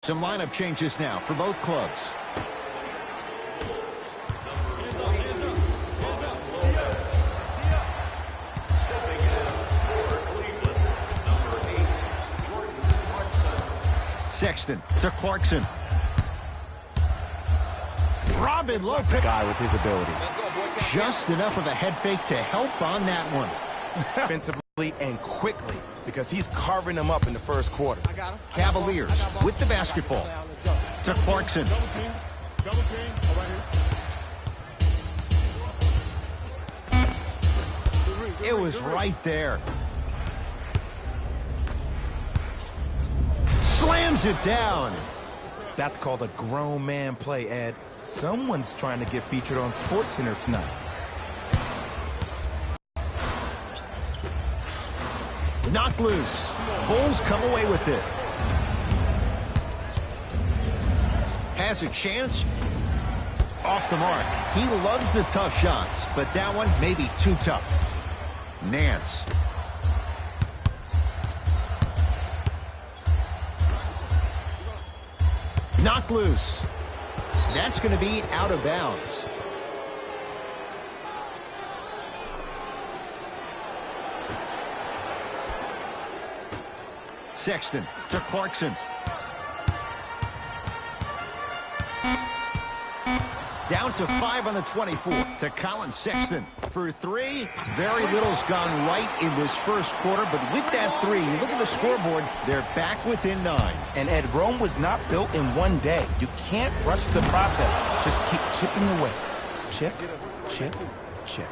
Some lineup changes now for both clubs. Sexton to Clarkson. Robin Lopez. Guy with his ability. Just enough of a head fake to help on that one. Offensively and quickly, because he's carving them up in the first quarter. Cavaliers with the basketball. To Clarkson. Double team. It was right there. Slams it down. That's called a grown man play, Ed. Someone's trying to get featured on SportsCenter tonight. Knocked loose. Bulls come away with it. Has a chance. Off the mark. He loves the tough shots, but that one may be too tough. Nance. Knocked loose. That's going to be out of bounds. Sexton to Clarkson. Down to 5 on the 24 to Colin Sexton for 3. Very little's gone right in this first quarter, but with that 3, you look at the scoreboard, they're back within 9. And Ed, Rome was not built in one day. You can't rush the process. Just keep chipping away. Chip, chip, chip.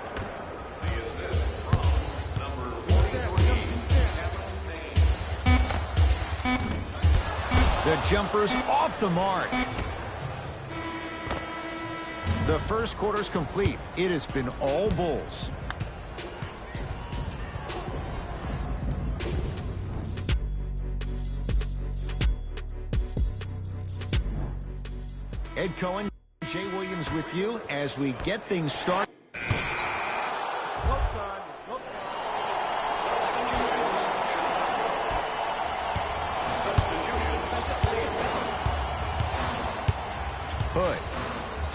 The jumper's off the mark. The first quarter's complete. It has been all Bulls. Ed Cohen, Jay Williams with you as we get things started. Hood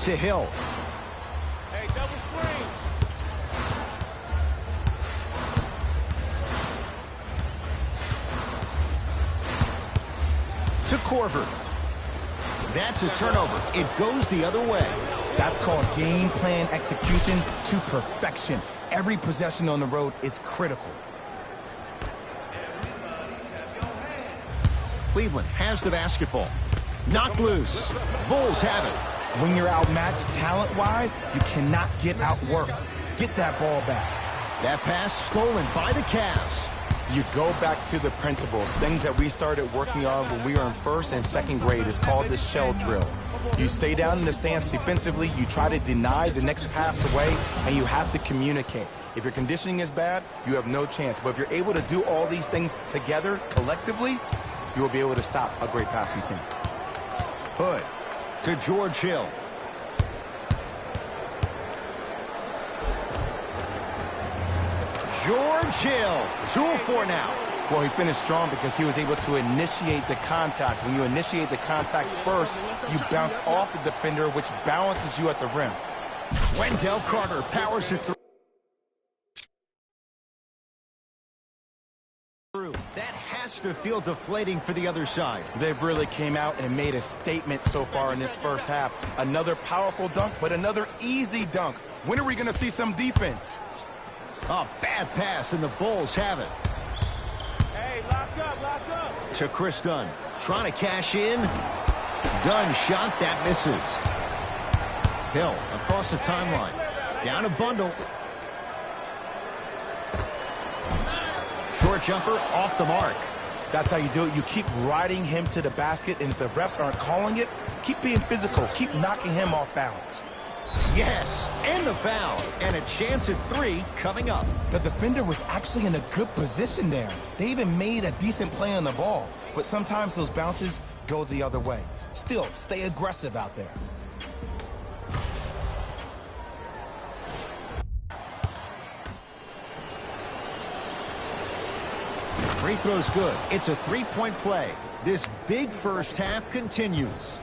to Hill. Hey, double screen. To Corver. That's a turnover. It goes the other way. That's called game plan execution to perfection. Every possession on the road is critical. Cleveland has the basketball. Knocked loose. Bulls have it. When you're outmatched talent-wise, you cannot get outworked. Get that ball back. That pass stolen by the Cavs. You go back to the principles, things that we started working on when we were in first and second grade. Is called the shell drill. You stay down in the stance defensively, you try to deny the next pass away, and you have to communicate. If your conditioning is bad, you have no chance. But if you're able to do all these things together, collectively, you will be able to stop a great passing team. Hood to George Hill. George Hill, 2 of 4 now. Well, he finished strong because he was able to initiate the contact. When you initiate the contact first, you bounce off the defender, which balances you at the rim. Wendell Carter powers it through. That has to feel deflating for the other side. They've really came out and made a statement so far in this first half. Another powerful dunk, but another easy dunk. When are we going to see some defense? A bad pass, and the Bulls have it. Hey, lock up. To Chris Dunn. Trying to cash in. Dunn shot that misses. Hill across the timeline. Down a bundle. Short jumper off the mark. That's how you do it. You keep riding him to the basket, and if the refs aren't calling it, keep being physical. Keep knocking him off balance. Yes, and the foul. And a chance at 3 coming up. The defender was actually in a good position there. They even made a decent play on the ball. But sometimes those bounces go the other way. Still, stay aggressive out there. Free throw's good. It's a 3-point play. This big first half continues.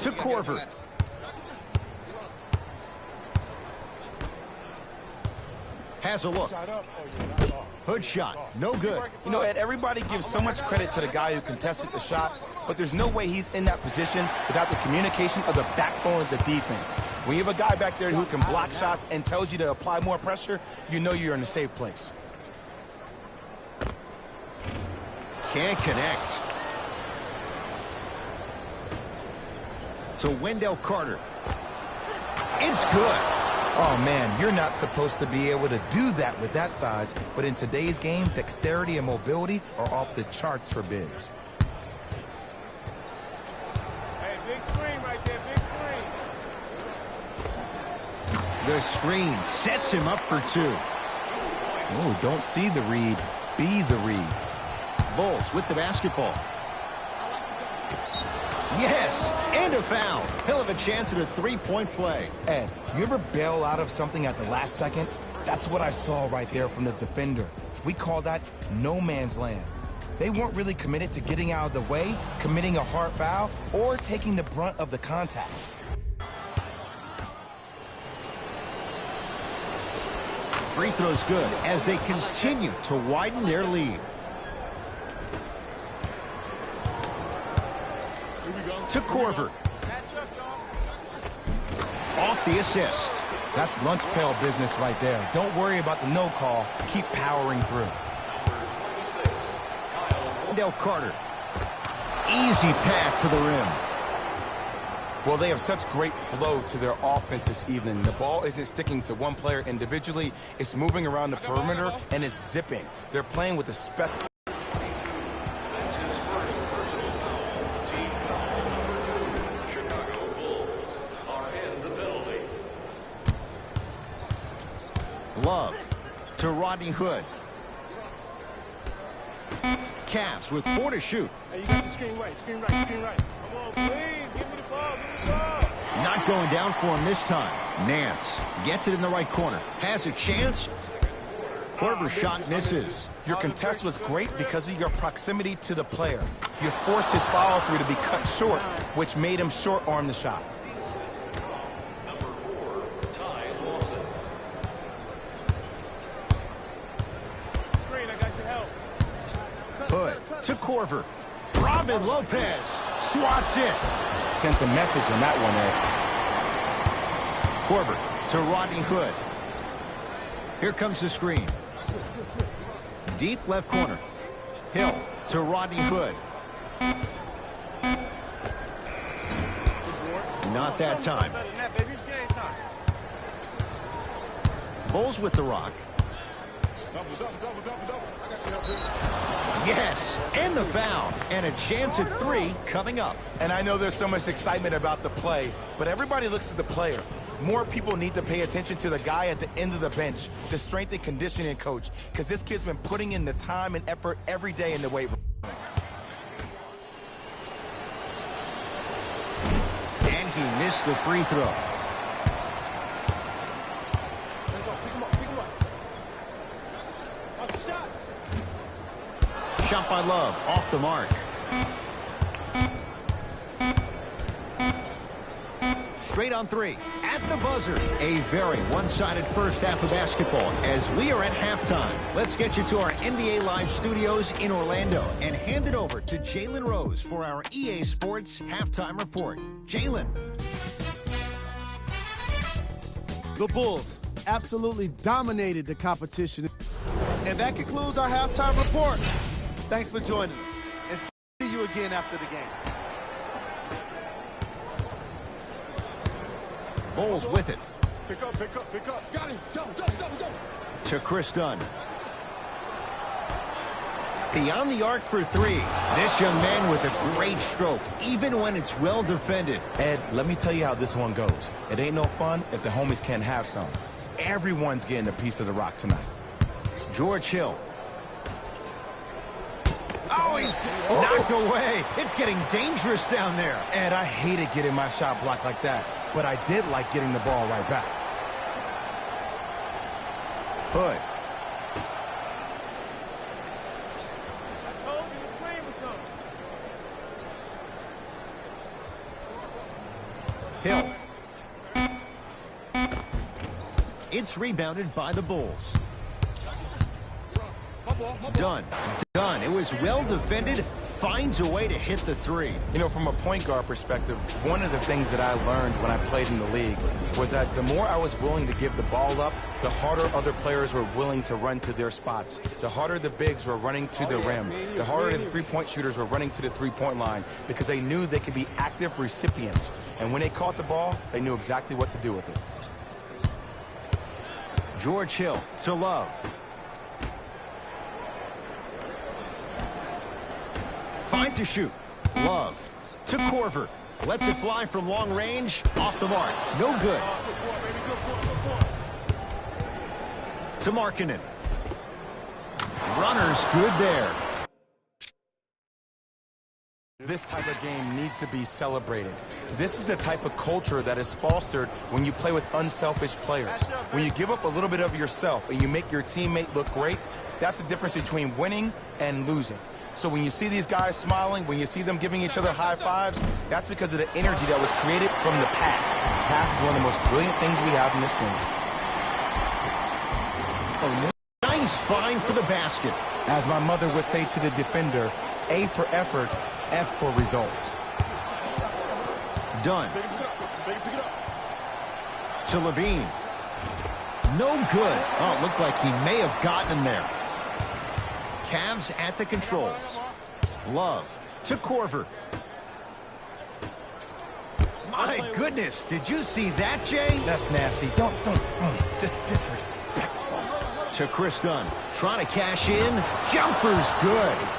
To Korver. Has a look. Hood shot, no good. You know, Ed, everybody gives so much credit to the guy who contested the shot, but there's no way he's in that position without the communication of the backbone of the defense. When you have a guy back there who can block shots and tells you to apply more pressure, you know you're in a safe place. Can't connect. To Wendell Carter. It's good. Oh, man, you're not supposed to be able to do that with that size, but in today's game, dexterity and mobility are off the charts for bigs. Hey, big screen right there, big screen. The screen sets him up for two. Oh, don't see the read, be the read. Bulls with the basketball. Yes, and a foul. He'll have a chance at a three-point play. Ed, you ever bail out of something at the last second? That's what I saw right there from the defender. We call that no man's land. They weren't really committed to getting out of the way, committing a hard foul, or taking the brunt of the contact. Free throw's good as they continue to widen their lead. To Korver. Off the assist. That's lunch pail business right there. Don't worry about the no call. Keep powering through. Wendell Carter. Easy pass to the rim. Well, they have such great flow to their offense this evening. The ball isn't sticking to one player individually. It's moving around the perimeter, and it's zipping. They're playing with a spectacle. Love to Rodney Hood. Cavs with 4 to shoot. Hey, you got the screen right, screen right, screen right. Come on, please, give me the ball, give me the ball. Not going down for him this time. Nance gets it in the right corner. Has a chance. Korver's shot misses. Your contest was great because of your proximity to the player. You forced his follow-through to be cut short, which made him short-arm the shot. Hood to Korver. Robin Lopez swats it. Sent a message on that one, Ed. Korver to Rodney Hood. Here comes the screen. Deep left corner. Hill to Rodney Hood. Not that time. Bulls with the rock. Yes, and the foul, and a chance at 3 coming up. And I know there's so much excitement about the play, but everybody looks at the player. More people need to pay attention to the guy at the end of the bench, the strength and conditioning coach, because this kid's been putting in the time and effort every day in the weight room. And he missed the free throw. Shot by Love, off the mark. Straight on 3, at the buzzer. A very one-sided first half of basketball as we are at halftime. Let's get you to our NBA Live studios in Orlando and hand it over to Jalen Rose for our EA Sports Halftime Report. Jalen. The Bulls absolutely dominated the competition. And that concludes our halftime report. Thanks for joining us, and see you again after the game. Bulls with it. Pick up, pick up, pick up. Got him. Double. To Chris Dunn. Beyond the arc for 3. This young man with a great stroke, even when it's well defended. Ed, let me tell you how this one goes. It ain't no fun if the homies can't have some. Everyone's getting a piece of the rock tonight. George Hill. Oh, he's knocked away. It's getting dangerous down there. Ed, I hated getting my shot blocked like that, but I did like getting the ball right back. Hood. Hill. It's rebounded by the Bulls. Dunn. It was well defended. Finds a way to hit the three. You know, from a point guard perspective, one of the things that I learned when I played in the league was that the more I was willing to give the ball up, the harder other players were willing to run to their spots. The harder the bigs were running to the rim. The harder the three-point shooters were running to the three-point line because they knew they could be active recipients. And when they caught the ball, they knew exactly what to do with it. George Hill to Love. Five to shoot. Love to Korver. Lets it fly from long range. Off the mark. No good. To Markkanen. Runner's good there. This type of game needs to be celebrated. This is the type of culture that is fostered when you play with unselfish players. When you give up a little bit of yourself and you make your teammate look great, that's the difference between winning and losing. So when you see these guys smiling, when you see them giving each other high fives, that's because of the energy that was created from the pass. Pass is one of the most brilliant things we have in this game. Nice find for the basket. As my mother would say to the defender, A for effort, F for results. Dunn. To Levine. No good. Oh, it looked like he may have gotten him there. Cavs at the controls. Love to Korver. My goodness, did you see that, Jay? That's nasty. Just disrespectful. To Chris Dunn. Trying to cash in. Jumper's good.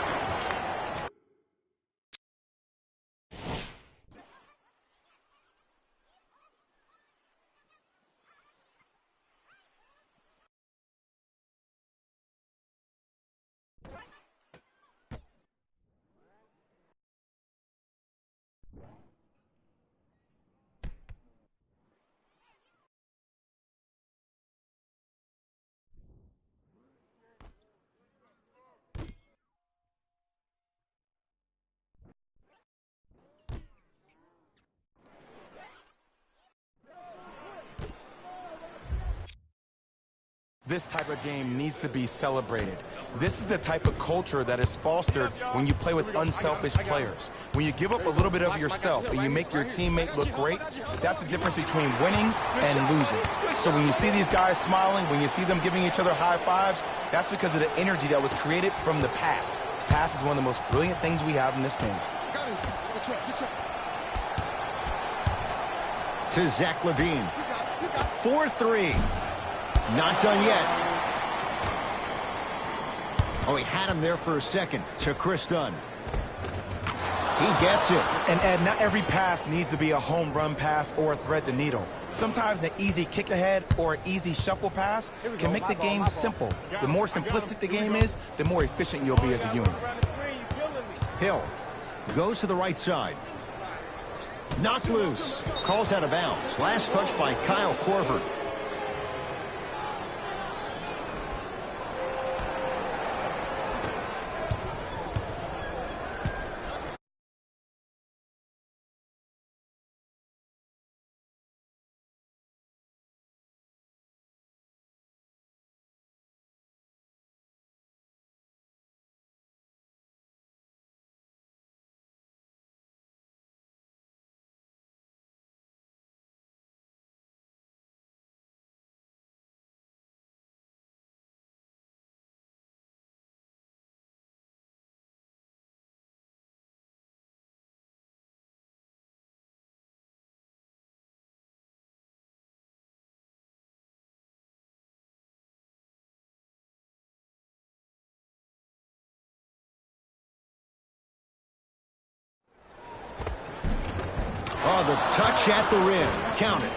This type of game needs to be celebrated. This is the type of culture that is fostered when you play with unselfish players. When you give up a little bit of yourself and you make your teammate look great, that's the difference between winning and losing. So when you see these guys smiling, when you see them giving each other high fives, that's because of the energy that was created from the pass. Pass is one of the most brilliant things we have in this game. To Zach LaVine. 4-3. Not done yet. Oh, he had him there for a second. To Chris Dunn. He gets it. And Ed, not every pass needs to be a home run pass or thread the needle. Sometimes an easy kick ahead or an easy shuffle pass can make the game simple. The more simplistic the game is, the more efficient you'll be as a unit. Hill goes to the right side. Knocked loose. Calls out of bounds. Last touch by Kyle Korver. Oh, the touch at the rim. Count it.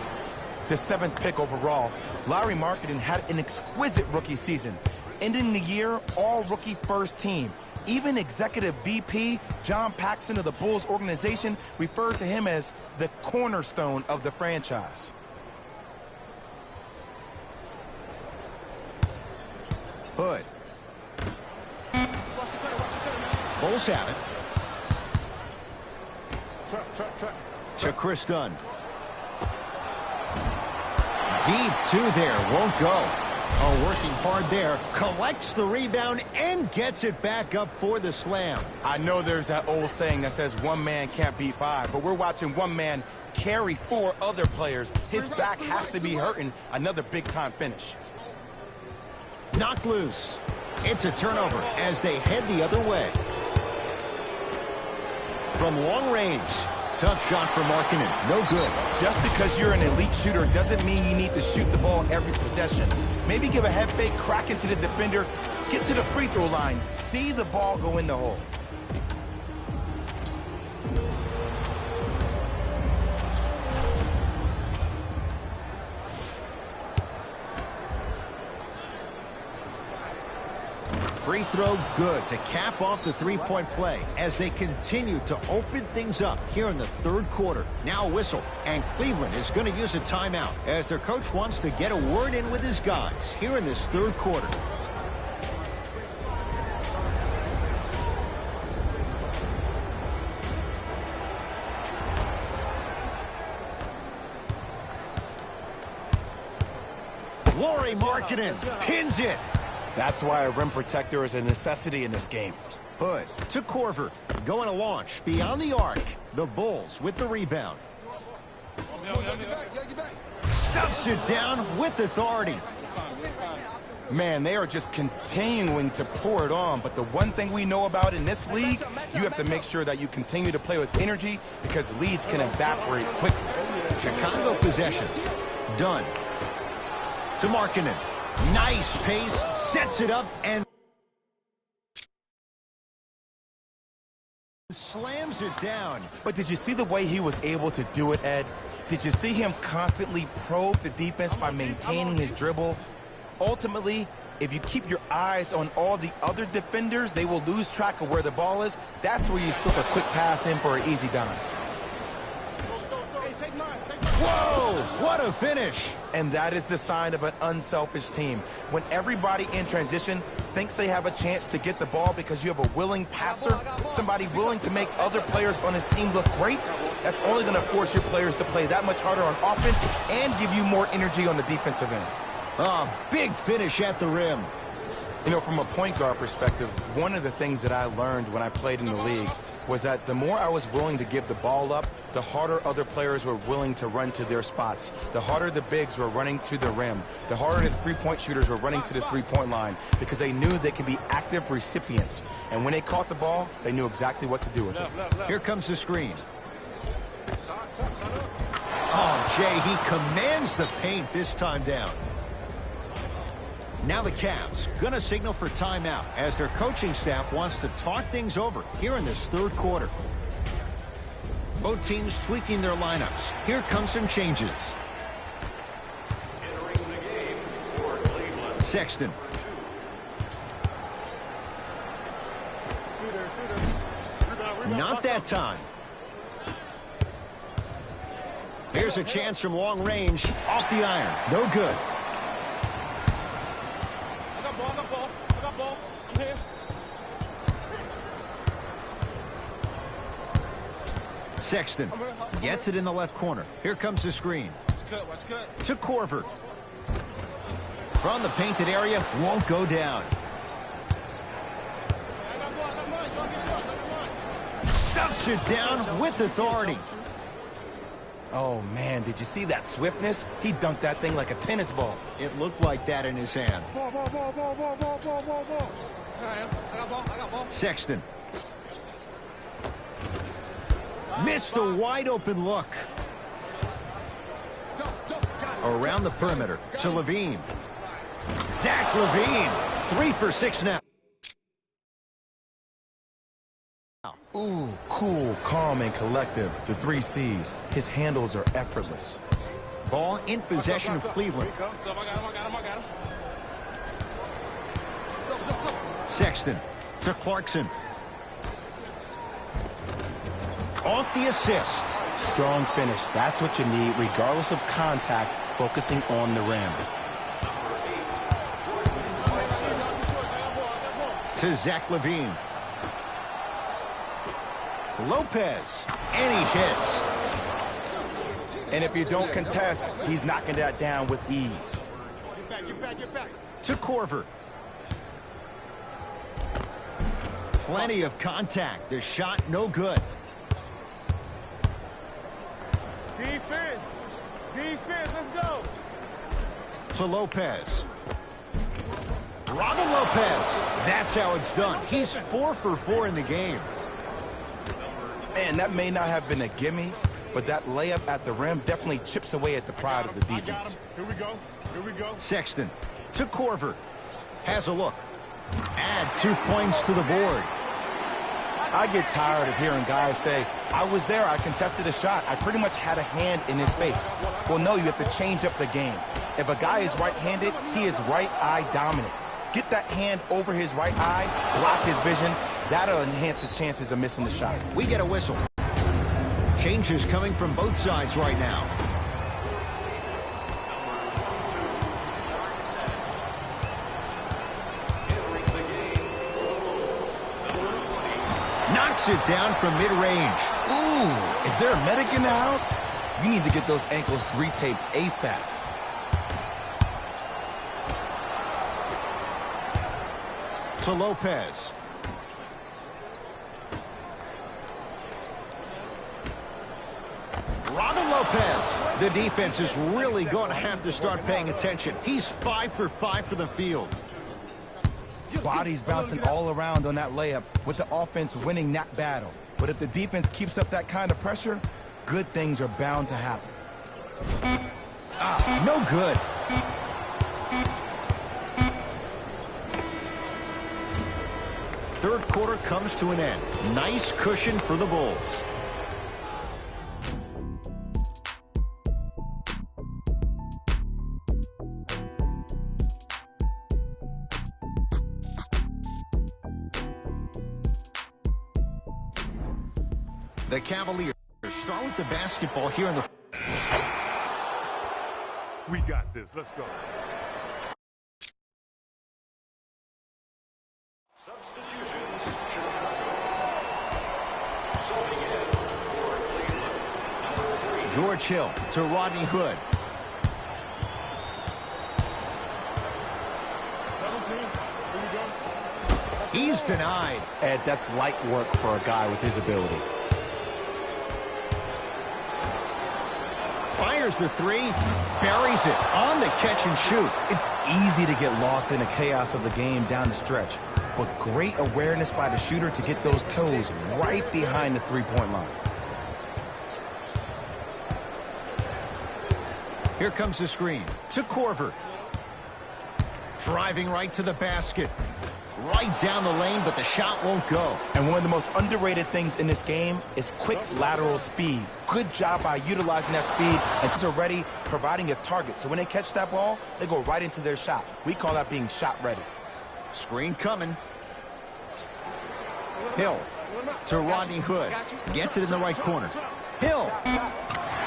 The 7th pick overall, Lauri Markkanen had an exquisite rookie season. Ending the year, all-rookie first team. Even Executive VP John Paxson of the Bulls organization referred to him as the cornerstone of the franchise. Hood. Bulls have it. To Chris Dunn. Deep two there, won't go. Oh, working hard there, collects the rebound and gets it back up for the slam. I know there's that old saying that says one man can't beat five, but we're watching one man carry four other players. His back has to be hurting. Another big-time finish. Knocked loose. It's a turnover as they head the other way. From long range, tough shot for Markkanen. No good. Just because you're an elite shooter doesn't mean you need to shoot the ball every possession. Maybe give a head fake, crack into the defender, get to the free throw line, see the ball go in the hole. Free throw good to cap off the three-point play as they continue to open things up here in the third quarter. Now a whistle, and Cleveland is going to use a timeout as their coach wants to get a word in with his guys here in this third quarter. Lauri Markkanen pins it. That's why a rim protector is a necessity in this game. Hood to Korver, going to launch beyond the arc. The Bulls with the rebound. Stuffs it down with authority. Man, they are just continuing to pour it on, but the one thing we know about in this league, you have to make sure that you continue to play with energy because leads can evaporate quickly. Chicago possession. Dunn to Markkanen. Nice pace, sets it up, and slams it down. But did you see the way he was able to do it, Ed? Did you see him constantly probe the defense by maintaining his dribble? Ultimately, if you keep your eyes on all the other defenders, they will lose track of where the ball is. That's where you slip a quick pass in for an easy dime. Whoa, what a finish. And that is the sign of an unselfish team. When everybody in transition thinks they have a chance to get the ball because you have a willing passer, somebody willing to make other players on his team look great, that's only going to force your players to play that much harder on offense and give you more energy on the defensive end. Oh, big finish at the rim. You know, from a point guard perspective, one of the things that I learned when I played in the league was that the more I was willing to give the ball up, the harder other players were willing to run to their spots. The harder the bigs were running to the rim. The harder the three-point shooters were running to the three-point line because they knew they could be active recipients. And when they caught the ball, they knew exactly what to do with it. Here comes the screen. Oh, Jay, he commands the paint this time down. Now the Cavs gonna signal for timeout as their coaching staff wants to talk things over here in this third quarter. Both teams tweaking their lineups. Here come some changes. Sexton. Not that time. Here's a chance from long range. Off the iron. No good. Sexton gets it in the left corner. Here comes the screen. To Korver. From the painted area, won't go down. Stuffs it down with authority. Oh, man, did you see that swiftness? He dunked that thing like a tennis ball. It looked like that in his hand. Sexton. Missed a wide-open look. Around the perimeter to Levine. Zach Levine, 3 for 6 now. Ooh, cool, calm, and collective. The 3 C's. His handles are effortless. Ball in possession of Cleveland. Sexton to Clarkson. Off the assist. Strong finish. That's what you need, regardless of contact, focusing on the rim. To Zach Levine. Lopez. And he hits. And if you don't contest, he's knocking that down with ease. Get back, get back, get back. To Korver. Plenty of contact. The shot no good. Defense. Defense, let's go. To Lopez. Robin Lopez. That's how it's done. He's 4 for 4 in the game. Man, that may not have been a gimme, but that layup at the rim definitely chips away at the pride of the defense. Here we go. Here we go. Sexton to Korver. Has a look. Add 2 points to the board. I get tired of hearing guys say, I was there, I contested a shot, I pretty much had a hand in his face. Well, no, you have to change up the game. If a guy is right-handed, he is right eye dominant. Get that hand over his right eye, block his vision. That'll enhance his chances of missing the shot. We get a whistle. Changes coming from both sides right now. Knocks it down from mid-range. Ooh, is there a medic in the house? You need to get those ankles retaped ASAP. To Lopez. Robin Lopez. The defense is really going to have to start paying attention. He's 5 for 5 for the field. Bodies bouncing all around on that layup with the offense winning that battle. But if the defense keeps up that kind of pressure, good things are bound to happen. No good. Third quarter comes to an end. Nice cushion for the Bulls. The Cavaliers start with the basketball here in the... We got this. Let's go. Substitutions, Chicago. Subbing in for Cleveland, number 3. George Hill to Rodney Hood. Double team. Here we go. He's denied. Ed, that's light work for a guy with his ability. Fires the three, buries it on the catch and shoot. It's easy to get lost in the chaos of the game down the stretch, but great awareness by the shooter to get those toes right behind the three-point line. Here comes the screen to Korver. Driving right to the basket. Right down the lane, but the shot won't go. And one of the most underrated things in this game is quick lateral speed. Good job by utilizing that speed and it's already providing a target. So when they catch that ball, they go right into their shot. We call that being shot ready. Screen coming. Hill to Rodney Hood. Gets it in the right corner. Hill.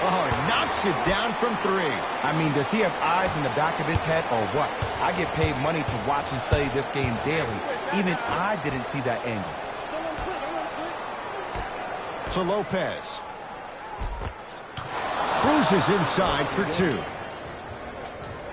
Oh, knocks it down from 3. I mean, does he have eyes in the back of his head or what? I get paid money to watch and study this game daily. Even I didn't see that angle. To Lopez. Cruises inside for 2.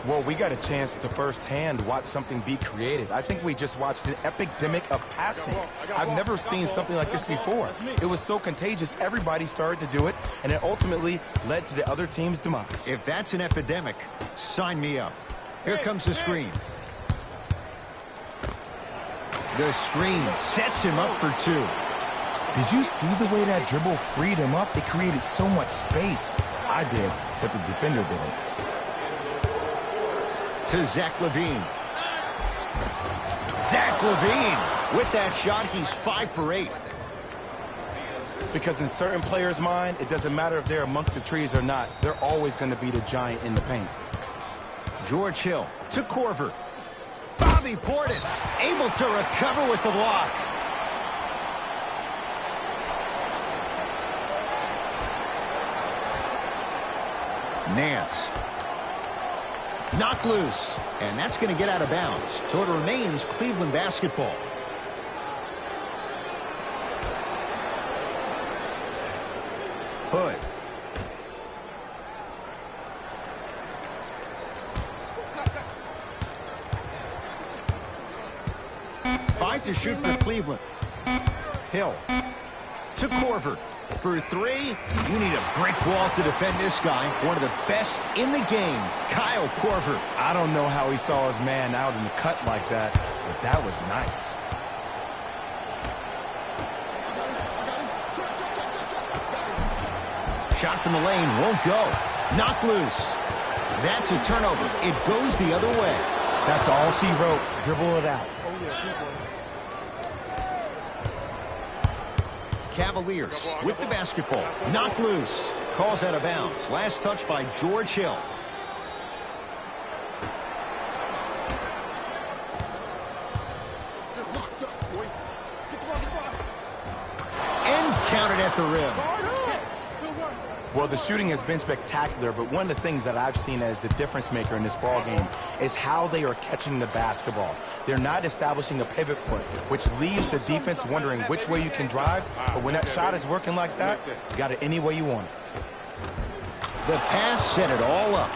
Well, we got a chance to firsthand watch something be created. I think we just watched an epidemic of passing. I've never seen something like this before. It was so contagious, everybody started to do it, and it ultimately led to the other team's demise. If that's an epidemic, sign me up. Here comes the screen. The screen sets him up for 2. Did you see the way that dribble freed him up? It created so much space. I did, but the defender didn't. To Zach LaVine. Zach LaVine. With that shot, he's 5 for 8. Because in certain players' mind, it doesn't matter if they're amongst the trees or not. They're always going to be the giant in the paint. George Hill to Korver. Bobby Portis able to recover with the block. Nance. Knocked loose, and that's going to get out of bounds. So it remains Cleveland basketball. Hood. to shoot for Cleveland. Hill to Korver. For three, you need a brick wall to defend this guy. One of the best in the game, Kyle Korver. I don't know how he saw his man out in the cut like that, but that was nice. Shot from the lane won't go. Knocked loose. That's a turnover. It goes the other way. That's all she wrote. Dribble it out. Cavaliers with the basketball. Knocked loose. Calls out of bounds. Last touch by George Hill. And counted at the rim. Well, the shooting has been spectacular, but one of the things that I've seen as the difference maker in this ball game is how they are catching the basketball. They're not establishing a pivot foot, which leaves the defense wondering which way you can drive, but when that shot is working like that, you got it any way you want it. The pass set it all up.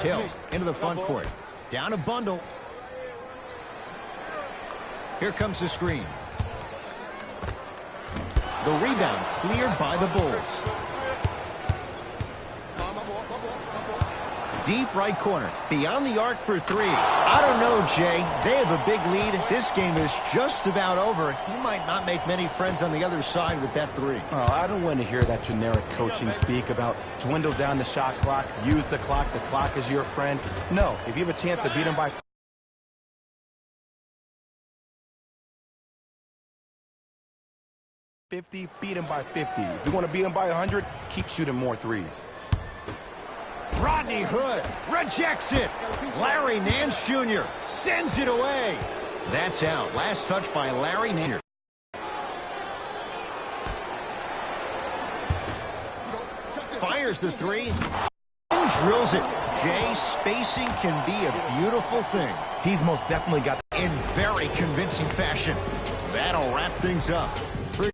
Hill into the front court. Down a bundle. Here comes the screen. The rebound cleared by the Bulls. Deep right corner. Beyond the arc for three. I don't know, Jay. They have a big lead. This game is just about over. He might not make many friends on the other side with that three. Oh, I don't want to hear that generic coaching speak about dwindle down the shot clock, use the clock is your friend. No, if you have a chance to beat him by 50, beat him by 50. If you want to beat him by 100, keep shooting more threes. Rodney Hood rejects it. Larry Nance Jr. sends it away. That's out. Last touch by Larry Nance. Fires the three and drills it. Jay, spacing can be a beautiful thing. He's most definitely got in very convincing fashion. That'll wrap things up. For